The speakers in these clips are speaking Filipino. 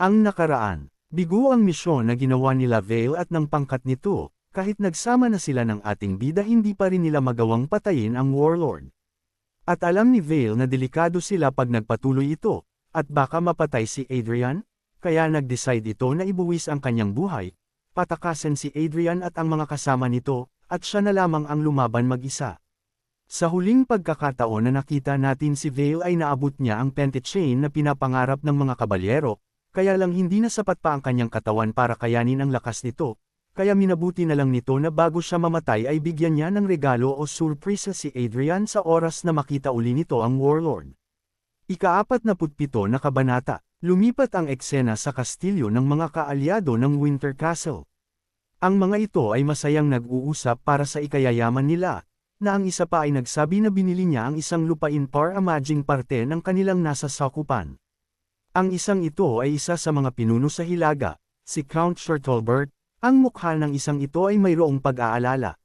Ang nakaraan, bigo ang misyon na ginawa nila Vale at ng pangkat nito, kahit nagsama na sila ng ating bida hindi pa rin nila magawang patayin ang Warlord. At alam ni Vale na delikado sila pag nagpatuloy ito, at baka mapatay si Adrian, kaya nag-decide ito na ibuwis ang kanyang buhay, patakasin si Adrian at ang mga kasama nito, at siya na lamang ang lumaban mag-isa. Sa huling pagkakataon na nakita natin si Vale ay naabot niya ang pentachain na pinapangarap ng mga kabalyero, kaya lang hindi na sapat pa ang kanyang katawan para kayanin ang lakas nito, kaya minabuti na lang nito na bago siya mamatay ay bigyan niya ng regalo o surpresa si Adrian sa oras na makita uli nito ang Warlord. Ika-47 na kabanata, lumipat ang eksena sa kastilyo ng mga kaalyado ng Winter Castle. Ang mga ito ay masayang nag-uusap para sa ikayayaman nila, na ang isa pa ay nagsabi na binili niya ang isang lupain para maging parte ng kanilang nasa sakupan. Ang isang ito ay isa sa mga pinuno sa Hilaga, si Count Shortolbert. Ang mukha ng isang ito ay mayroong pag-aalala.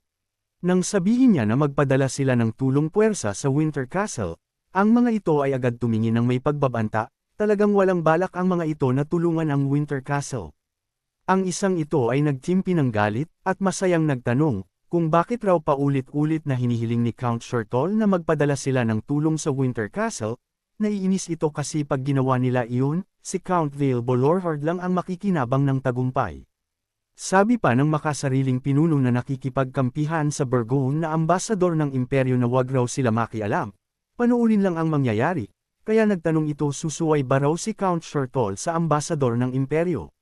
Nang sabihin niya na magpadala sila ng tulong puwersa sa Winter Castle, ang mga ito ay agad tumingin ng may pagbabanta, talagang walang balak ang mga ito na tulungan ang Winter Castle. Ang isang ito ay nagtimpi ng galit, at masayang nagtanong, kung bakit raw paulit-ulit na hinihiling ni Count Shortol na magpadala sila ng tulong sa Winter Castle. Naiinis ito kasi pag ginawa nila iyon, si Count Vale Bolorhard lang ang makikinabang ng tagumpay. Sabi pa ng makasariling pinuno na nakikipagkampihan sa Burgoon na ambasador ng imperyo na wag raw sila makialam, panuurin lang ang mangyayari, kaya nagtanong ito susuway ba raw si Count Shortol sa ambasador ng imperyo.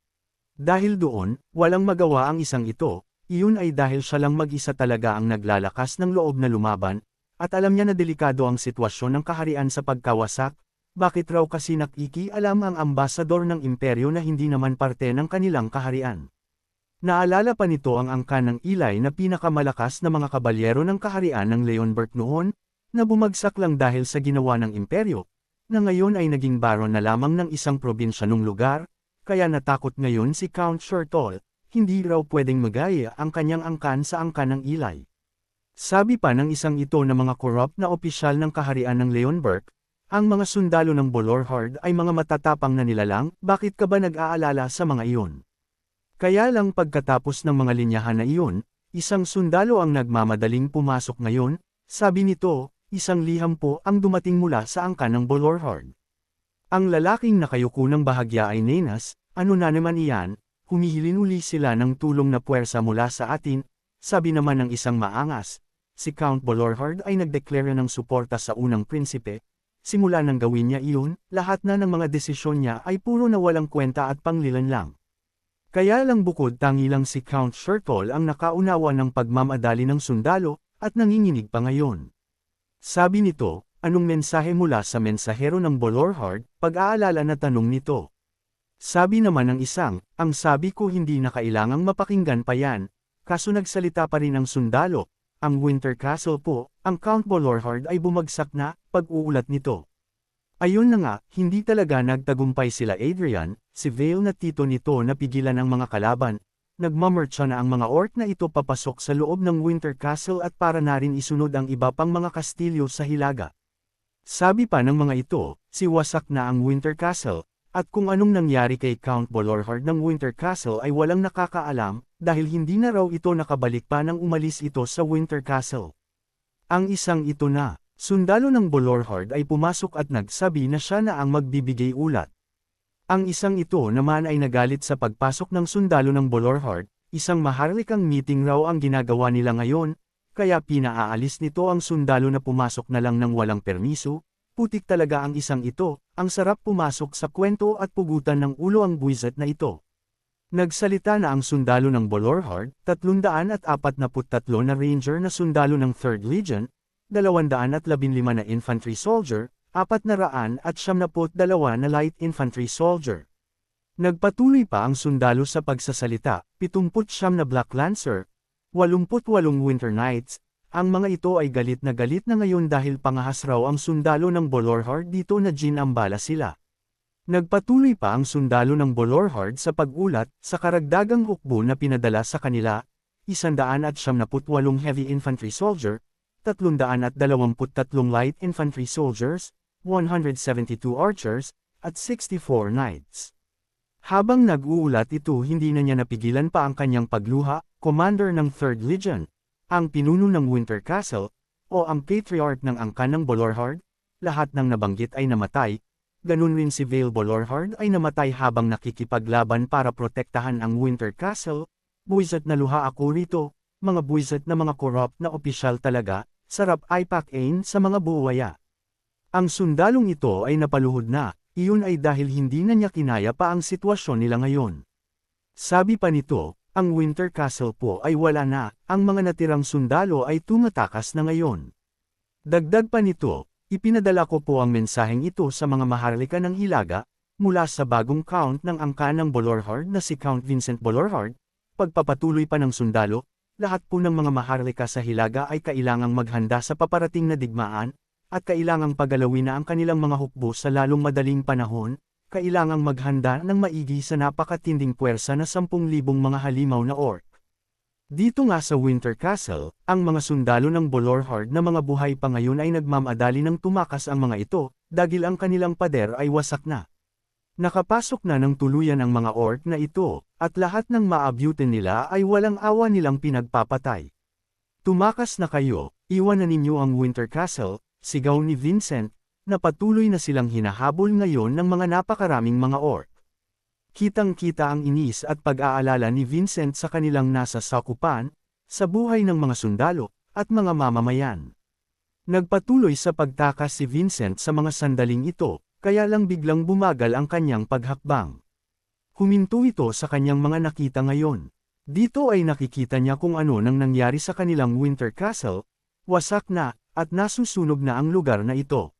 Dahil doon, walang magawa ang isang ito, iyon ay dahil siya lang mag-isa talaga ang naglalakas ng loob na lumaban, at alam niya na delikado ang sitwasyon ng kaharian sa pagkawasak, bakit raw kasi nakikialam ang ambasador ng imperyo na hindi naman parte ng kanilang kaharian. Naalala pa nito ang angkan ng Ilay na pinakamalakas na mga kabalyero ng kaharian ng Leonberg noon, na bumagsak lang dahil sa ginawa ng imperyo, na ngayon ay naging baron na lamang ng isang probinsya ng lugar, kaya natakot ngayon si Count Shortol, hindi raw pwedeng magaya ang kanyang angkan sa angkan ng Ilay. Sabi pa ng isang ito na mga corrupt na opisyal ng kaharian ng Leonberg, ang mga sundalo ng Bolorhard ay mga matatapang na nilalang, bakit ka ba nag-aalala sa mga iyon? Kaya lang pagkatapos ng mga linyahan na iyon, isang sundalo ang nagmamadaling pumasok ngayon, sabi nito, isang liham po ang dumating mula sa angkan ng Bolorhard. Ang lalaking nakayuko ng bahagya ay Nenas, ano na naman iyan, humihilin uli sila ng tulong na puwersa mula sa atin, sabi naman ng isang maangas. Si Count Bolorhard ay nagdeklara ng suporta sa unang prinsipe, simula nang gawin niya iyon, lahat na ng mga desisyon niya ay puro na walang kwenta at panglilan lang. Kaya lang bukod tangi lang si Count Shortol ang nakaunawa ng pagmamadali ng sundalo, at nanginginig pa ngayon. Sabi nito, anong mensahe mula sa mensahero ng Bolorhard, pag-aalala na tanong nito. Sabi naman ng isang, ang sabi ko hindi na kailangang mapakinggan pa yan, kaso nagsalita pa rin ang sundalo. Ang Winter Castle po, ang Count Bolorhard ay bumagsak na, pag-uulat nito. Ayun na nga, hindi talaga nagtagumpay sila Adrian, si Vale na tito nito na pigilan ang mga kalaban, nagmamarcha na ang mga orc na ito papasok sa loob ng Winter Castle at para na rin isunod ang iba pang mga kastilyo sa Hilaga. Sabi pa ng mga ito, siwasak na ang Winter Castle, at kung anong nangyari kay Count Bolorhard ng Winter Castle ay walang nakakaalam, dahil hindi na raw ito nakabalik pa nang umalis ito sa Winter Castle. Ang isang ito na, sundalo ng Bolorhard ay pumasok at nagsabi na siya na ang magbibigay ulat. Ang isang ito naman ay nagalit sa pagpasok ng sundalo ng Bolorhard, isang maharlikang meeting raw ang ginagawa nila ngayon, kaya pinaaalis nito ang sundalo na pumasok na lang ng walang permiso. Putik talaga ang isang ito, ang sarap pumasok sa kwento at pugutan ng ulo ang buwisit na ito. Nagsalita na ang sundalo ng Bolorhard, 343 na ranger na sundalo ng 3rd Legion, 215 na infantry soldier, 472 na light infantry soldier. Nagpatuloy pa ang sundalo sa pagsasalita, 79 na Black Lancer, 88 Winter Knights. Ang mga ito ay galit na ngayon dahil pangahas raw ang sundalo ng Bolorhard dito na ginambala sila. Nagpatuloy pa ang sundalo ng Bolorhard sa pag-ulat sa karagdagang hukbo na pinadala sa kanila, 178 heavy infantry soldier, 323 light infantry soldiers, 172 archers, at 64 knights. Habang nag-uulat ito hindi na niya napigilan pa ang kanyang pagluha, commander ng 3rd Legion, ang pinuno ng Winter Castle, o ang patriarch ng angkan ng Bolorhard, lahat ng nabanggit ay namatay, ganun rin si Vale Bolorhard ay namatay habang nakikipaglaban para protektahan ang Winter Castle. Buwisit na luha ako rito, mga buwisit na mga corrupt na opisyal talaga, sarap ipack-ain sa mga buwaya. Ang sundalong ito ay napaluhod na, iyon ay dahil hindi na niya kinaya pa ang sitwasyon nila ngayon. Sabi pa nito, ang Winter Castle po ay wala na, ang mga natirang sundalo ay tumatakas na ngayon. Dagdag pa nito, ipinadala ko po ang mensaheng ito sa mga maharlika ng Hilaga, mula sa bagong Count ng angkan ng Bolorhard na si Count Vincent Bolorhard, pagpapatuloy pa ng sundalo, lahat po ng mga maharlika sa Hilaga ay kailangang maghanda sa paparating na digmaan, at kailangang pagalawin na ang kanilang mga hukbo sa lalong madaling panahon, kailangang maghanda ng maigi sa napakatinding puwersa na 10,000 mga halimaw na orc. Dito nga sa Winter Castle, ang mga sundalo ng Bolorhard na mga buhay pa ngayon ay nagmamadali ng tumakas ang mga ito, dahil ang kanilang pader ay wasak na. Nakapasok na ng tuluyan ang mga orc na ito, at lahat ng maabutin nila ay walang awa nilang pinagpapatay. Tumakas na kayo, iwan na ninyo ang Winter Castle, sigaw ni Vincent, na patuloy na silang hinahabol ngayon ng mga napakaraming mga orc. Kitang-kita ang inis at pag-aalala ni Vincent sa kanilang nasa sakupan, sa buhay ng mga sundalo, at mga mamamayan. Nagpatuloy sa pagtakas si Vincent sa mga sandaling ito, kaya lang biglang bumagal ang kanyang paghakbang. Huminto ito sa kanyang mga nakita ngayon. Dito ay nakikita niya kung ano nang nangyari sa kanilang Winter Castle, wasak na, at nasusunog na ang lugar na ito.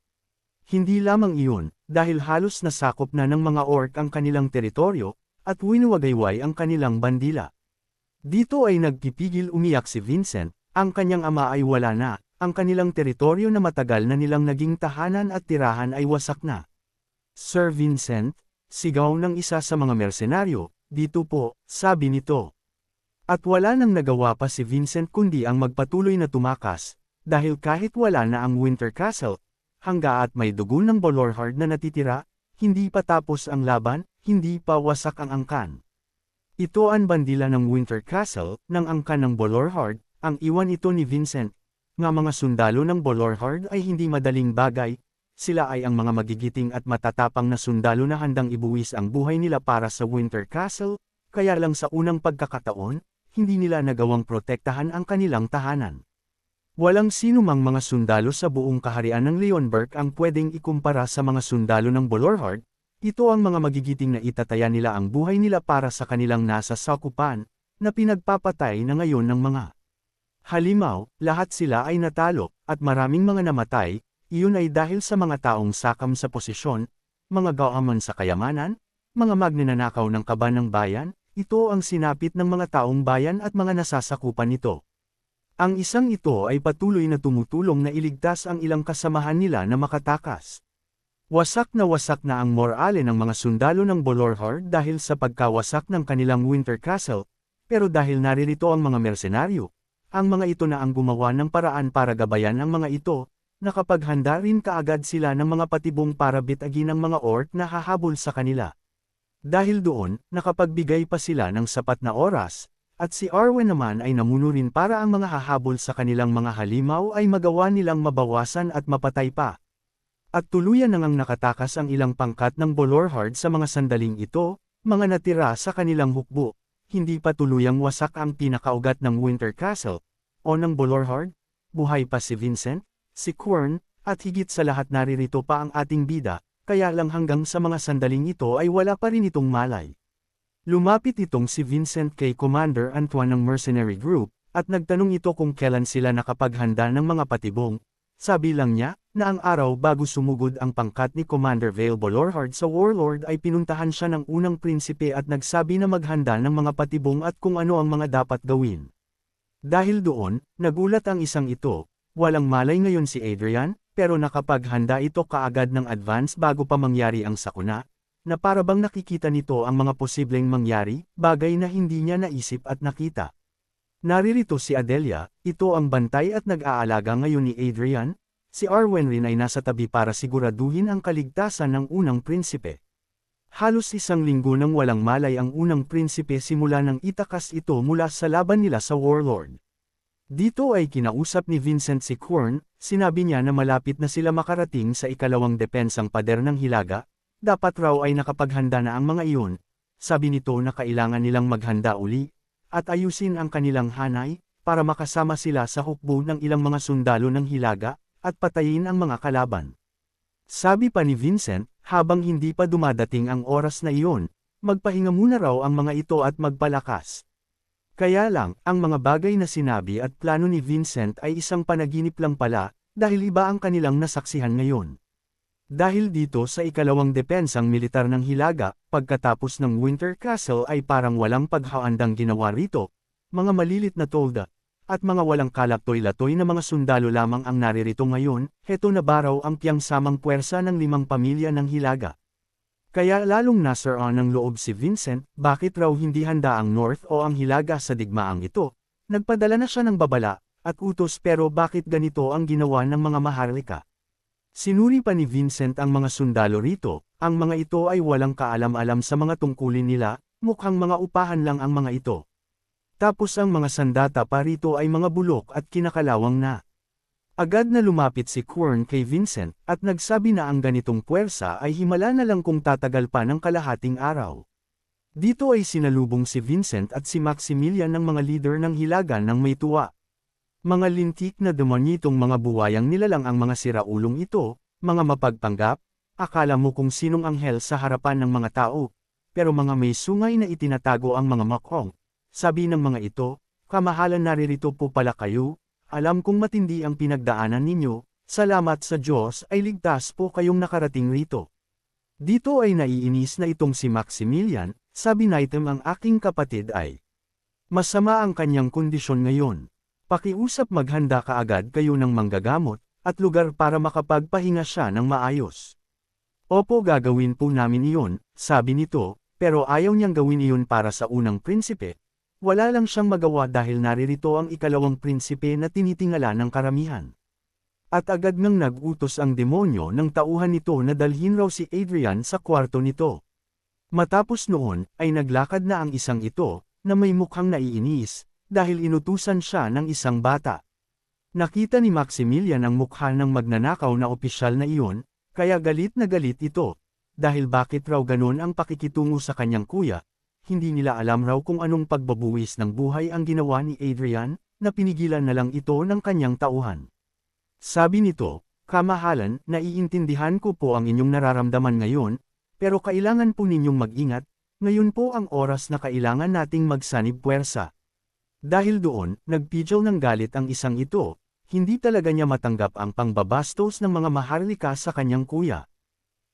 Hindi lamang iyon, dahil halos nasakop na ng mga orc ang kanilang teritoryo, at winuwagayway ang kanilang bandila. Dito ay nagpipigil umiyak si Vincent, ang kanyang ama ay wala na, ang kanilang teritoryo na matagal na nilang naging tahanan at tirahan ay wasak na. Sir Vincent, sigaw ng isa sa mga mersenaryo, dito po, sabi nito. At wala nang nagawa pa si Vincent kundi ang magpatuloy na tumakas, dahil kahit wala na ang Winter Castle, hangga't may dugo ng Bolorhard na natitira, hindi pa tapos ang laban, hindi pa wasak ang angkan. Ito ang bandila ng Winter Castle, ng angkan ng Bolorhard, ang iwan ito ni Vincent. Nga mga sundalo ng Bolorhard ay hindi madaling bagay, sila ay ang mga magigiting at matatapang na sundalo na handang ibuwis ang buhay nila para sa Winter Castle, kaya lang sa unang pagkakataon, hindi nila nagawang protektahan ang kanilang tahanan. Walang sinumang mga sundalo sa buong kaharian ng Leonberg ang pwedeng ikumpara sa mga sundalo ng Bolorhard, ito ang mga magigiting na itataya nila ang buhay nila para sa kanilang nasa sakupan, na pinagpapatay na ngayon ng mga halimaw, lahat sila ay natalo, at maraming mga namatay, iyon ay dahil sa mga taong sakam sa posisyon, mga gawamon sa kayamanan, mga magnanakaw ng kaban ng bayan, ito ang sinapit ng mga taong bayan at mga nasasakupan nito. Ang isang ito ay patuloy na tumutulong na iligtas ang ilang kasamahan nila na makatakas. Wasak na ang morale ng mga sundalo ng Bolorhard dahil sa pagkawasak ng kanilang Winter Castle, pero dahil naririto ang mga mersenaryo, ang mga ito na ang gumawa ng paraan para gabayan ang mga ito, nakapaghanda rin kaagad sila ng mga patibong para bitagin ang mga orc na hahabol sa kanila. Dahil doon, nakapagbigay pa sila ng sapat na oras, at si Arwen naman ay namuno rin para ang mga hahabol sa kanilang mga halimaw ay magawa nilang mabawasan at mapatay pa. At tuluyan nang nakatakas ang ilang pangkat ng Bolorhard sa mga sandaling ito, mga natira sa kanilang hukbo, hindi pa tuluyang wasak ang pinakaugat ng Winter Castle, o ng Bolorhard, buhay pa si Vincent, si Quern, at higit sa lahat naririto pa ang ating bida, kaya lang hanggang sa mga sandaling ito ay wala pa rin itong malay. Lumapit itong si Vincent kay Commander Antoine ng Mercenary Group, at nagtanong ito kung kailan sila nakapaghanda ng mga patibong. Sabi lang niya, na ang araw bago sumugod ang pangkat ni Commander Vale Bolorhard sa Warlord ay pinuntahan siya ng unang prinsipe at nagsabi na maghanda ng mga patibong at kung ano ang mga dapat gawin. Dahil doon, nagulat ang isang ito, walang malay ngayon si Adrian, pero nakapaghanda ito kaagad ng advance bago pa mangyari ang sakuna, na parabang nakikita nito ang mga posibleng mangyari, bagay na hindi niya naisip at nakita. Naririto si Adelia, ito ang bantay at nag-aalaga ngayon ni Adrian, si Arwen rin ay nasa tabi para siguraduhin ang kaligtasan ng unang prinsipe. Halos isang linggo nang walang malay ang unang prinsipe simula nang itakas ito mula sa laban nila sa Warlord. Dito ay kinausap ni Vincent si Quirn, sinabi niya na malapit na sila makarating sa ikalawang depensang pader ng Hilaga, dapat raw ay nakapaghanda na ang mga iyon, sabi nito na kailangan nilang maghanda uli, at ayusin ang kanilang hanay, para makasama sila sa hukbo ng ilang mga sundalo ng Hilaga, at patayin ang mga kalaban. Sabi pa ni Vincent, habang hindi pa dumadating ang oras na iyon, magpahinga muna raw ang mga ito at magpalakas. Kaya lang, ang mga bagay na sinabi at plano ni Vincent ay isang panaginip lang pala, dahil iba ang kanilang nasaksihan ngayon. Dahil dito sa ikalawang depensang militar ng Hilaga, pagkatapos ng Winter Castle ay parang walang paghahandang ginawa rito, mga malilit na tolda, at mga walang kalatoy-latoy na mga sundalo lamang ang naririto ngayon, heto na ba raw ang piyangsamang puwersa ng 5 pamilya ng Hilaga. Kaya lalong nasaraan ng loob si Vincent, bakit raw hindi handa ang North o ang Hilaga sa digmaang ito. Nagpadala na siya ng babala, at utos pero bakit ganito ang ginawa ng mga Maharlika. Sinuri pa ni Vincent ang mga sundalo rito, ang mga ito ay walang kaalam-alam sa mga tungkulin nila, mukhang mga upahan lang ang mga ito. Tapos ang mga sandata pa rito ay mga bulok at kinakalawang na. Agad na lumapit si Quirn kay Vincent, at nagsabi na ang ganitong puwersa ay himala na lang kung tatagal pa ng kalahating araw. Dito ay sinalubong si Vincent at si Maximilian ng mga leader ng Hilaga ng may tuwa. Mga lintik na demonyitong mga buwayang nilalang ang mga siraulong ito, mga mapagpanggap, akala mo kung sinong anghel sa harapan ng mga tao, pero mga may sungay na itinatago ang mga makong. Sabi ng mga ito, kamahalan naririto po pala kayo, alam kong matindi ang pinagdaanan ninyo, salamat sa Diyos ay ligtas po kayong nakarating rito. Dito ay naiinis na itong si Maximilian, sabi naitem ang aking kapatid ay masama ang kanyang kondisyon ngayon. Pakiusap maghanda kaagad kayo ng manggagamot, at lugar para makapagpahinga siya ng maayos. Opo gagawin po namin iyon, sabi nito, pero ayaw niyang gawin iyon para sa unang prinsipe. Wala lang siyang magawa dahil naririto ang ikalawang prinsipe na tinitingala ng karamihan. At agad ngang nag-utos ang demonyo ng tauhan nito na dalhin raw si Adrian sa kwarto nito. Matapos noon, ay naglakad na ang isang ito, na may mukhang naiinis, dahil inutusan siya ng isang bata. Nakita ni Maximilian ang mukha ng magnanakaw na opisyal na iyon, kaya galit na galit ito, dahil bakit raw ganun ang pakikitungo sa kanyang kuya. Hindi nila alam raw kung anong pagbabuwis ng buhay ang ginawa ni Adrian, na pinigilan na lang ito ng kanyang tauhan. Sabi nito, kamahalan, naiintindihan ko po ang inyong nararamdaman ngayon, pero kailangan po ninyong mag-ingat, ngayon po ang oras na kailangan nating magsanib puwersa. Dahil doon, nagpidyaw ng galit ang isang ito, hindi talaga niya matanggap ang pangbabastos ng mga Maharlika sa kanyang kuya.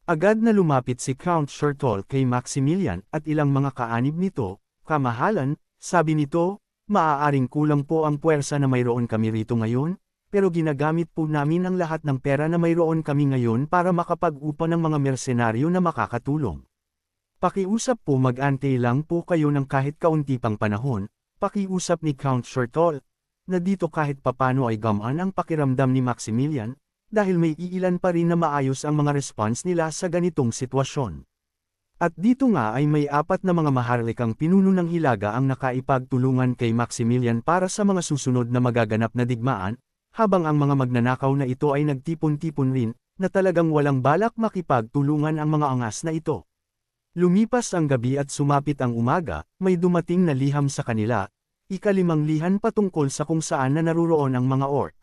Agad na lumapit si Count Shortall kay Maximilian at ilang mga kaanib nito, kamahalan, sabi nito, maaaring kulang po ang puwersa na mayroon kami rito ngayon, pero ginagamit po namin ang lahat ng pera na mayroon kami ngayon para makapag-upa ng mga mersenaryo na makakatulong. Pakiusap po mag-antay lang po kayo ng kahit kaunti pang panahon, pakiusap ni Count Shortall, na dito kahit papano ay gamaan ang pakiramdam ni Maximilian, dahil may iilan pa rin na maayos ang mga response nila sa ganitong sitwasyon. At dito nga ay may 4 na mga Maharlikang pinuno ng Hilaga ang nakaipagtulungan kay Maximilian para sa mga susunod na magaganap na digmaan, habang ang mga magnanakaw na ito ay nagtipon-tipon rin, na talagang walang balak makipagtulungan ang mga angas na ito. Lumipas ang gabi at sumapit ang umaga, may dumating na liham sa kanila, ika-5 lihan patungkol sa kung saan na naruroon ang mga orc.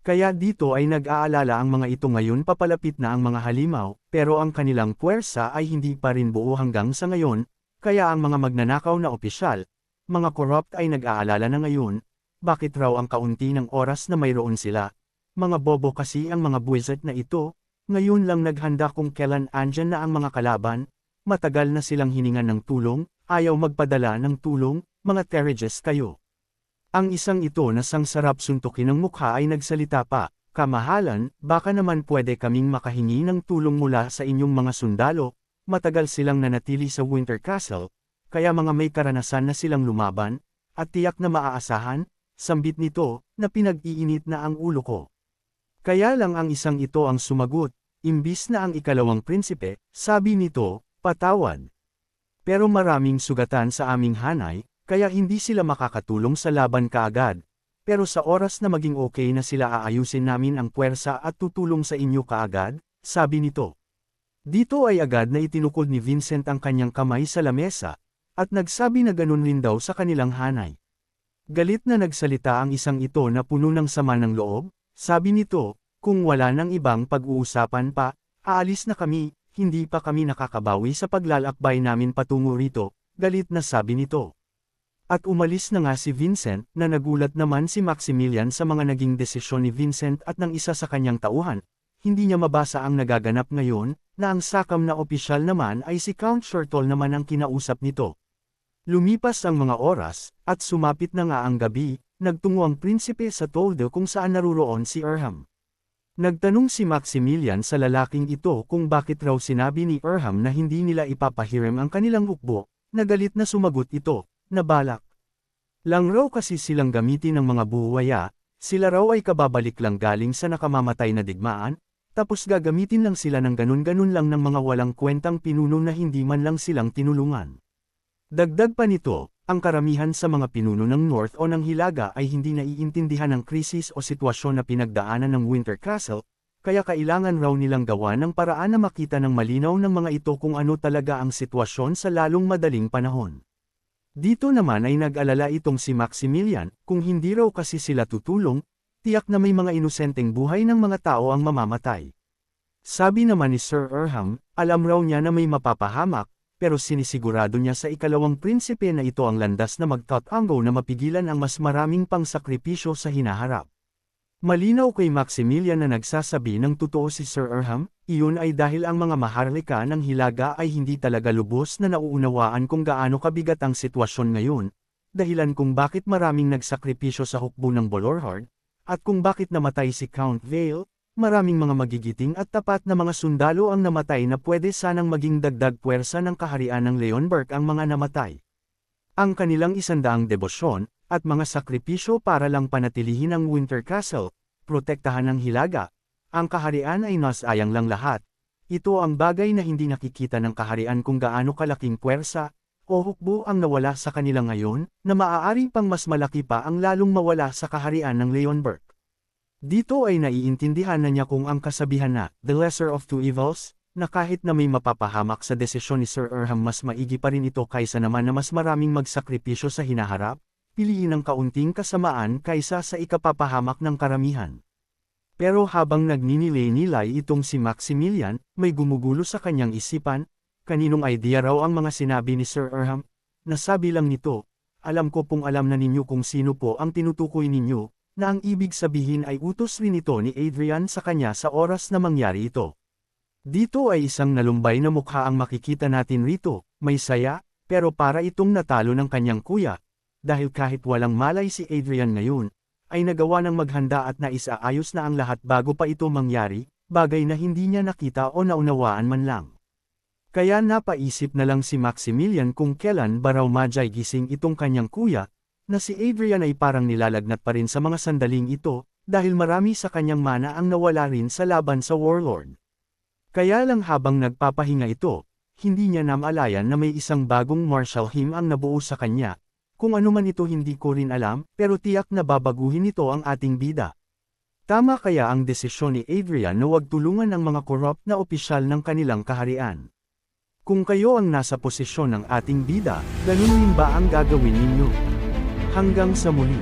Kaya dito ay nag-aalala ang mga ito ngayon papalapit na ang mga halimaw, pero ang kanilang puwersa ay hindi pa rin buo hanggang sa ngayon, kaya ang mga magnanakaw na opisyal, mga corrupt ay nag-aalala na ngayon, bakit raw ang kaunti ng oras na mayroon sila, mga bobo kasi ang mga buwisit na ito, ngayon lang naghanda kung kailan andyan na ang mga kalaban, matagal na silang hiningan ng tulong, ayaw magpadala ng tulong, mga terrages kayo. Ang isang ito na sangsarap suntukin ng mukha ay nagsalita pa, kamahalan, baka naman pwede kaming makahingi ng tulong mula sa inyong mga sundalo, matagal silang nanatili sa Winter Castle, kaya mga may karanasan na silang lumaban, at tiyak na maaasahan, sambit nito, na pinag-iinit na ang ulo ko. Kaya lang ang isang ito ang sumagot, imbis na ang ikalawang prinsipe, sabi nito, Patawad. Pero maraming sugatan sa aming hanay, kaya hindi sila makakatulong sa laban kaagad. Pero sa oras na maging okay na sila aayusin namin ang puwersa at tutulong sa inyo kaagad, sabi nito. Dito ay agad na itinukod ni Vincent ang kanyang kamay sa lamesa, at nagsabi na ganun rin daw sa kanilang hanay. Galit na nagsalita ang isang ito na puno ng sama ng loob, sabi nito, kung wala nang ibang pag-uusapan pa, aalis na kami, hindi pa kami nakakabawi sa paglalakbay namin patungo rito, galit na sabi nito. At umalis na nga si Vincent, na nagulat naman si Maximilian sa mga naging desisyon ni Vincent at ng isa sa kanyang tauhan. Hindi niya mabasa ang nagaganap ngayon, na ang sakam na opisyal naman ay si Count Shortall naman ang kinausap nito. Lumipas ang mga oras, at sumapit na nga ang gabi, nagtungo ang prinsipe sa Toldo kung saan naruroon si Erham. Nagtanong si Maximilian sa lalaking ito kung bakit raw sinabi ni Erham na hindi nila ipapahiram ang kanilang hukbo, nagalit na sumagot ito. Nabalak lang raw kasi silang gamitin ng mga buhuwaya, sila raw ay kababalik lang galing sa nakamamatay na digmaan, tapos gagamitin lang sila ng ganun-ganun lang ng mga walang kwentang pinuno na hindi man lang silang tinulungan. Dagdag pa nito, ang karamihan sa mga pinuno ng North o ng Hilaga ay hindi naiintindihan ng krisis o sitwasyon na pinagdaanan ng Winter Castle, kaya kailangan raw nilang gawa ng paraan na makita ng malinaw ng mga ito kung ano talaga ang sitwasyon sa lalong madaling panahon. Dito naman ay nag-alala itong si Maximilian, kung hindi raw kasi sila tutulong, tiyak na may mga inosenteng buhay ng mga tao ang mamamatay. Sabi naman ni Sir Erham, alam raw niya na may mapapahamak, pero sinisigurado niya sa ikalawang prinsipe na ito ang landas na magtatanggo na mapigilan ang mas maraming pangsakripisyo sa hinaharap. Malinaw kay Maximilian na nagsasabi ng totoo si Sir Erham, iyon ay dahil ang mga maharlika ng Hilaga ay hindi talaga lubos na nauunawaan kung gaano kabigat ang sitwasyon ngayon, dahilan kung bakit maraming nagsakripisyo sa hukbo ng Bolorhard, at kung bakit namatay si Count Vale, maraming mga magigiting at tapat na mga sundalo ang namatay na pwede sanang maging dagdag puwersa ng kaharian ng Leonberg ang mga namatay. Ang kanilang 100 debosyon, at mga sakripisyo para lang panatilihin ang Winter Castle, protektahan ng Hilaga, ang kaharian ay nasayang lang lahat. Ito ang bagay na hindi nakikita ng kaharian kung gaano kalaking puwersa, o hukbo ang nawala sa kanila ngayon, na maaari pang mas malaki pa ang lalong mawala sa kaharian ng Leonberg. Dito ay naiintindihan na niya kung ang kasabihan na, the lesser of two evils, na kahit na may mapapahamak sa desisyon ni Sir Erham mas maigi pa rin ito kaysa naman na mas maraming magsakripisyo sa hinaharap, piliin ang kaunting kasamaan kaysa sa ikapapahamak ng karamihan. Pero habang nagninilay-nilay itong si Maximilian, may gumugulo sa kanyang isipan, kaninong idea raw ang mga sinabi ni Sir Erham, nasabi lang nito, alam ko pong alam na ninyo kung sino po ang tinutukoy ninyo, na ang ibig sabihin ay utos rin ito ni Adrian sa kanya sa oras na mangyari ito. Dito ay isang nalumbay na mukha ang makikita natin rito, may saya, pero para itong natalo ng kanyang kuya, dahil kahit walang malay si Adrian ngayon, ay nagawa ng maghanda at naisaayos na ang lahat bago pa ito mangyari, bagay na hindi niya nakita o naunawaan man lang. Kaya napaisip na lang si Maximilian kung kailan ba raw madyay gising itong kanyang kuya, na si Adrian ay parang nilalagnat pa rin sa mga sandaling ito, dahil marami sa kanyang mana ang nawala rin sa laban sa Warlord. Kaya lang habang nagpapahinga ito, hindi niya namalayan na may isang bagong martial hymn ang nabuo sa kanya. Kung ano man ito hindi ko rin alam, pero tiyak na babaguhin ito ang ating bida. Tama kaya ang desisyon ni Adrian na huwag tulungan ang mga corrupt na opisyal ng kanilang kaharian. Kung kayo ang nasa posisyon ng ating bida, ganun rin ba ang gagawin ninyo? Hanggang sa muli.